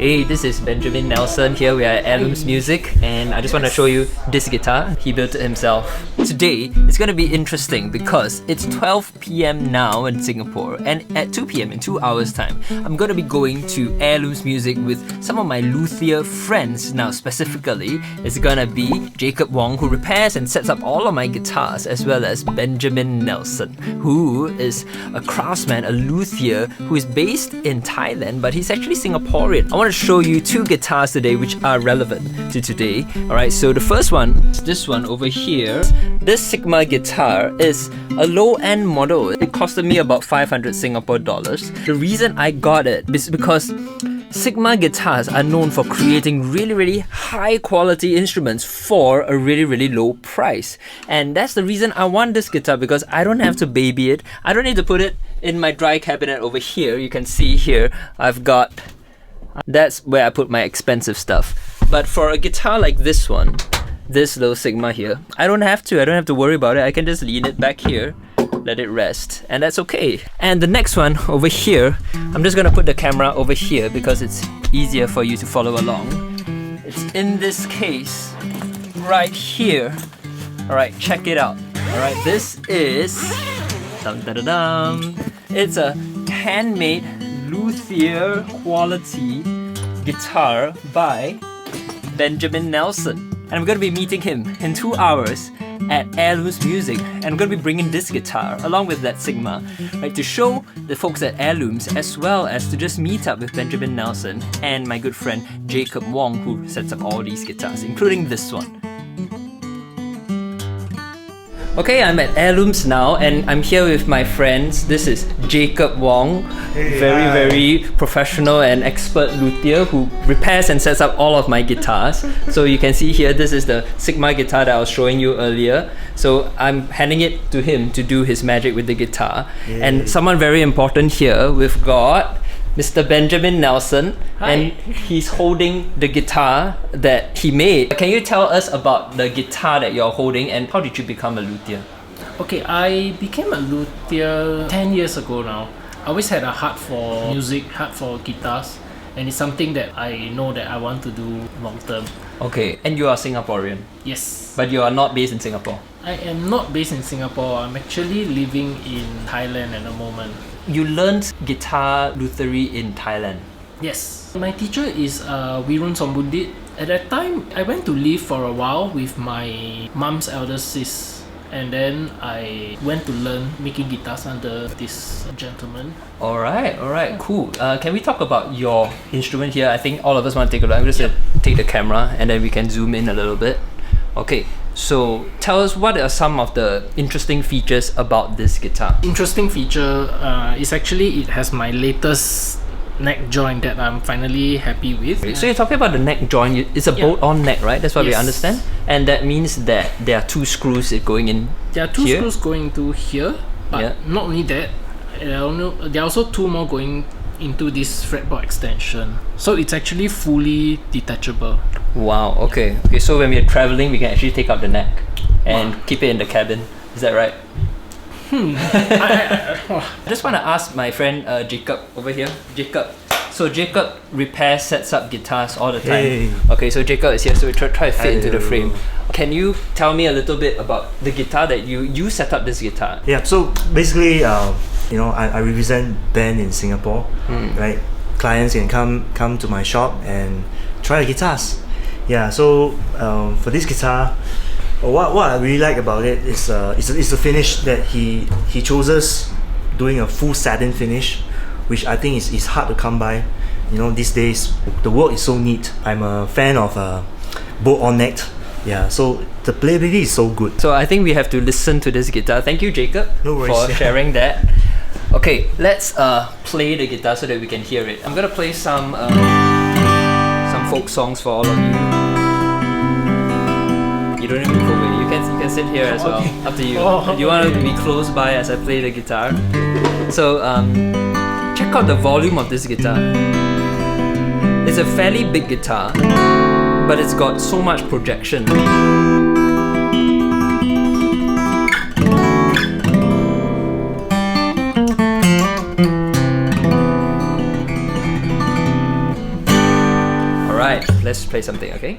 Hey, this is Benjamin Nelson. Here we are at Heirlooms Music, and I just want to show you this guitar. He built it himself. Today, it's going to be interesting because it's 12 p.m. now in Singapore, and at 2 p.m. in 2 hours time, I'm going to be going to Heirlooms Music with some of my luthier friends. Now, specifically, it's going to be Jacob Wong, who repairs and sets up all of my guitars, as well as Benjamin Nelson, who is a craftsman, a luthier, who is based in Thailand, but he's actually Singaporean. I want to show you two guitars today which are relevant to today. Alright, so the first one is this one over here. This Sigma guitar is a low-end model. It costed me about 500 Singapore dollars. The reason I got it is because Sigma guitars are known for creating really high quality instruments for a really low price. And that's the reason I want this guitar, because I don't have to baby it. I don't need to put it in my dry cabinet over here. You can see here I've got, that's where I put my expensive stuff. But for a guitar like this one, this little Sigma here, I don't have to worry about it. I can just lean it back here, let it rest, and that's okay. And the next one over here, I'm just gonna put the camera over here because it's easier for you to follow along. It's in this case right here. Alright, check it out. Alright, this is it's a handmade luthier quality guitar by Benjamin Nelson. And I'm going to be meeting him in 2 hours at Heirlooms Music, and I'm going to be bringing this guitar along with that Sigma, right, to show the folks at Heirlooms, as well as to just meet up with Benjamin Nelson and my good friend Jacob Wong, who sets up all these guitars, including this one. Okay, I'm at Heirlooms now, and I'm here with my friends. This is Jacob Wong, very professional and expert luthier who repairs and sets up all of my guitars. So you can see here, this is the Sigma guitar that I was showing you earlier. So I'm handing it to him to do his magic with the guitar. And someone very important here, we've got Mr. Benjamin Nelson. Hi. And he's holding the guitar that he made. Can you tell us about the guitar that you're holding, and how did you become a luthier? Okay, I became a luthier 10 years ago now. I always had a heart for music, heart for guitars, and it's something that I know that I want to do long term. Okay, and you are Singaporean, Yes. but you are not based in Singapore. I am not based in Singapore. I'm actually living in Thailand at the moment. You learned guitar luthery in Thailand. Yes. My teacher is Wirun Sombundit. At that time, I went to live for a while with my mom's elder sis, and then I went to learn making guitars under this gentleman. Alright, cool. Can we talk about your instrument here? I think all of us want to take a look. I'm just going to take the camera and then we can zoom in a little bit. Okay, so tell us, what are some of the interesting features about this guitar? Interesting feature is actually it has my latest neck joint that I'm finally happy with. So you're talking about the neck joint. It's a bolt-on neck, right? That's what we Yes. understand. And that means that there are two screws going in. There are two here. screws going into here, but not only that, there are also two more going into this fretboard extension. So it's actually fully detachable. Wow, okay. So when we're traveling, we can actually take out the neck and keep it in the cabin. Is that right? I just want to ask my friend Jacob over here. Jacob. So Jacob repairs, sets up guitars all the time. Hey. Okay, so Jacob is here, so we try to fit into the Hello. frame. Can you tell me a little bit about the guitar that you set up this guitar? Yeah, so basically, I represent band in Singapore, right? Clients can come to my shop and try the guitars. Yeah, so for this guitar, what I really like about it is it's the finish that he chooses, doing a full satin finish, which I think is hard to come by. These days the work is so neat. I'm a fan of bolt-on neck. Yeah, so the playability is so good. So I think we have to listen to this guitar. Thank you, Jacob, No worries, for yeah. sharing that. Okay, let's play the guitar so that we can hear it. I'm gonna play some folk songs for all of you. You don't need to move away. You can sit here as well. Up to you. Do you want to be close by as I play the guitar? So check out the volume of this guitar. It's a fairly big guitar, but it's got so much projection. Alright, let's play something, okay?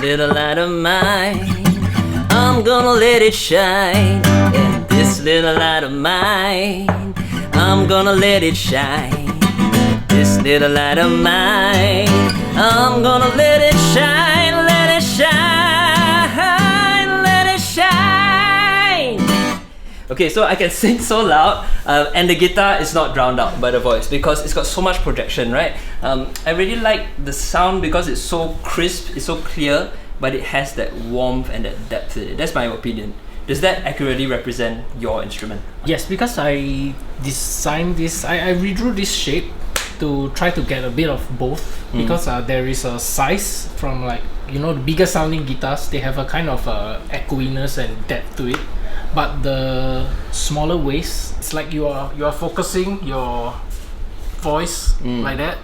Little light of mine, I'm gonna let it shine. And this little light of mine, I'm gonna let it shine. This little light of mine, I'm gonna let it shine, let it shine, let it shine. Okay, so I can sing so loud, and the guitar is not drowned out by the voice because it's got so much projection, right? I really like the sound because it's so crisp, it's so clear, but it has that warmth and that depth in it. That's my opinion. Does that accurately represent your instrument? Yes, because I designed this, I redrew this shape to try to get a bit of both, because there is a size from, like, you know, the bigger sounding guitars, they have a kind of echoiness and depth to it. But the smaller waist, it's like you are focusing your voice like that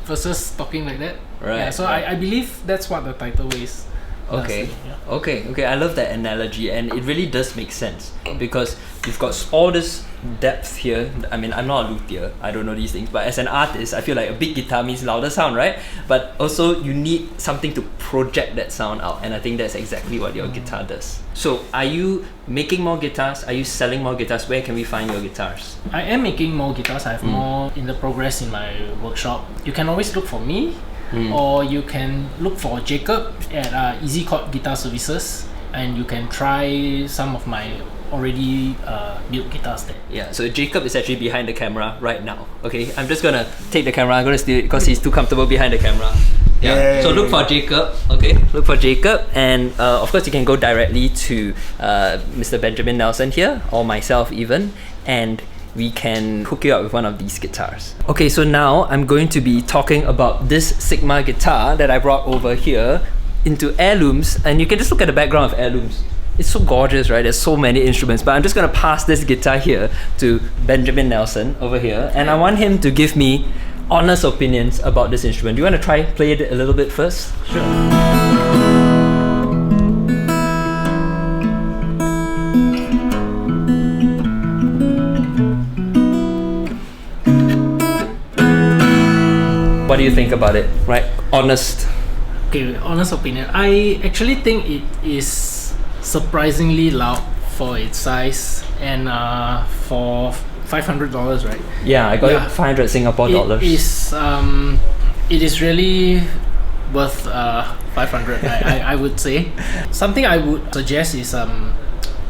versus talking like that. Right. Yeah, so I believe that's what the title is. Okay. Yeah. Okay. I love that analogy, and it really does make sense because you've got all this depth here. I mean, I'm not a luthier, I don't know these things, but as an artist, I feel like a big guitar means louder sound, right? But also you need something to project that sound out, and I think that's exactly what your guitar does. So, are you making more guitars? Are you selling more guitars? Where can we find your guitars? I am making more guitars. I have more in the progress in my workshop. You can always look for me, or you can look for Jacob at Easy Chord Guitar Services, and you can try some of my already built guitars there. Yeah, so Jacob is actually behind the camera right now. Okay, I'm just gonna take the camera. I'm gonna steal it because he's too comfortable behind the camera. Yeah. Yay. So look for Jacob. Okay, look for Jacob, and of course you can go directly to Mr. Benjamin Nelson here, or myself even, and we can hook you up with one of these guitars. Okay, so now I'm going to be talking about this Sigma guitar that I brought over here into Heirlooms, and you can just look at the background of Heirlooms. It's so gorgeous, right? There's so many instruments, but I'm just gonna pass this guitar here to Benjamin Nelson over here, and I want him to give me honest opinions about this instrument. Do you want to try play it a little bit first? Sure. What do you think about it? Right? Honest. Okay, honest opinion. I actually think it is surprisingly loud for its size, and for $500, right? Yeah, I got it 500 Singapore dollars. It is really worth 500. I would say. Something I would suggest is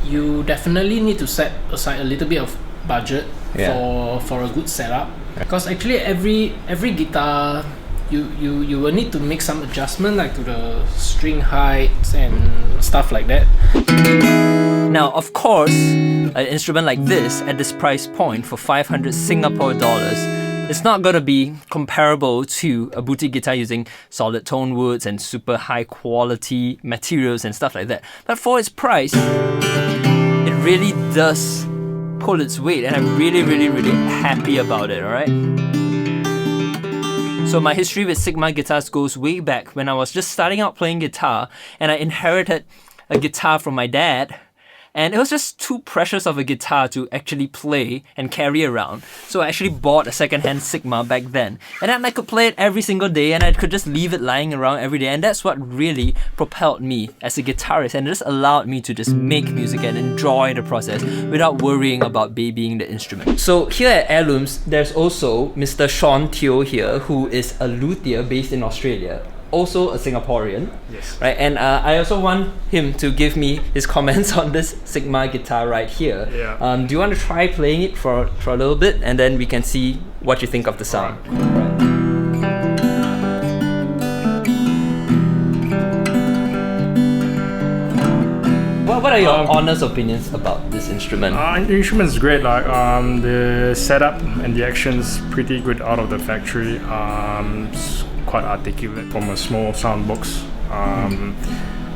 you definitely need to set aside a little bit of budget for a good setup, because actually every guitar you will need to make some adjustment, like to the string heights and stuff like that. Now, of course, an instrument like this at this price point for 500 Singapore dollars, it's not gonna be comparable to a boutique guitar using solid tone woods and super high quality materials and stuff like that. But for its price, it really does pull its weight, and I'm really happy about it, alright? So my history with Sigma guitars goes way back when I was just starting out playing guitar, and I inherited a guitar from my dad, and it was just too precious of a guitar to actually play and carry around. So I actually bought a second-hand Sigma back then, and then I could play it every single day, and I could just leave it lying around every day, and that's what really propelled me as a guitarist, and it just allowed me to just make music and enjoy the process without worrying about babying the instrument. So here at Heirlooms, there's also Mr. Shaun Teo here, who is a luthier based in Australia, also a Singaporean. Yes. Right, and I also want him to give me his comments on this Sigma guitar right here. Yeah. Do you want to try playing it for a little bit, and then we can see what you think of the sound? What are your honest opinions about this instrument? The instrument's great. Like the setup and the action's pretty good out of the factory. It's quite articulate from a small sound box.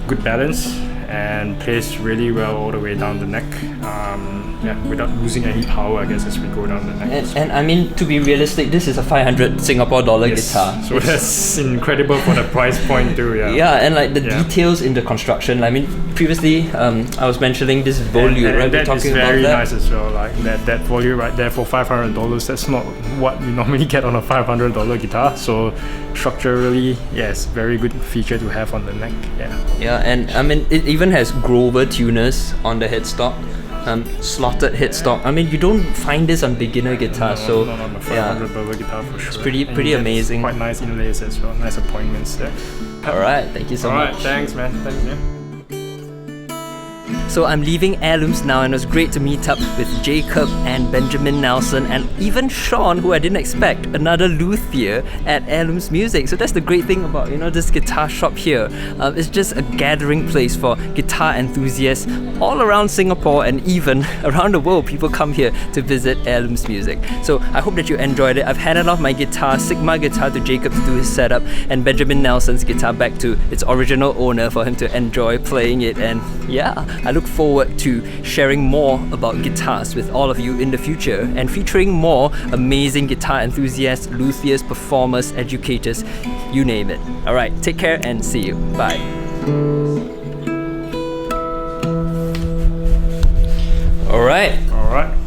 Good balance and plays really well all the way down the neck. Without losing any power, I guess, as we go down the neck. And I mean, to be realistic, this is a 500 Singapore dollar guitar. So that's incredible for the price point too. Yeah. Yeah, and like the details in the construction. I mean, previously I was mentioning this volute, and right? That We're is talking very about that. nice as well. Like that volute right there for $500. That's not what you normally get on a $500 guitar. So structurally, yes, very good feature to have on the neck. Yeah. Yeah, and I mean, it even has Grover tuners on the headstock. Slotted headstock. I mean, you don't find this on beginner guitars, so not on a yeah, $500 guitar for sure. it's pretty And you get amazing. Quite nice inlays as well. Nice appointments there. All right, thank you so much. Alright, thanks man. Thanks man. So I'm leaving Heirlooms now, and it was great to meet up with Jacob and Benjamin Nelson and even Shaun, who I didn't expect, another luthier at Heirlooms Music. So that's the great thing about, you know, this guitar shop here. It's just a gathering place for guitar enthusiasts all around Singapore and even around the world. People come here to visit Heirlooms Music. So I hope that you enjoyed it. I've handed off my guitar, Sigma guitar, to Jacob to do his setup, and Benjamin Nelson's guitar back to its original owner for him to enjoy playing it. And yeah, I look forward to sharing more about guitars with all of you in the future and featuring more amazing guitar enthusiasts, luthiers, performers, educators, you name it. Alright, take care and see you. Bye. Alright. Alright.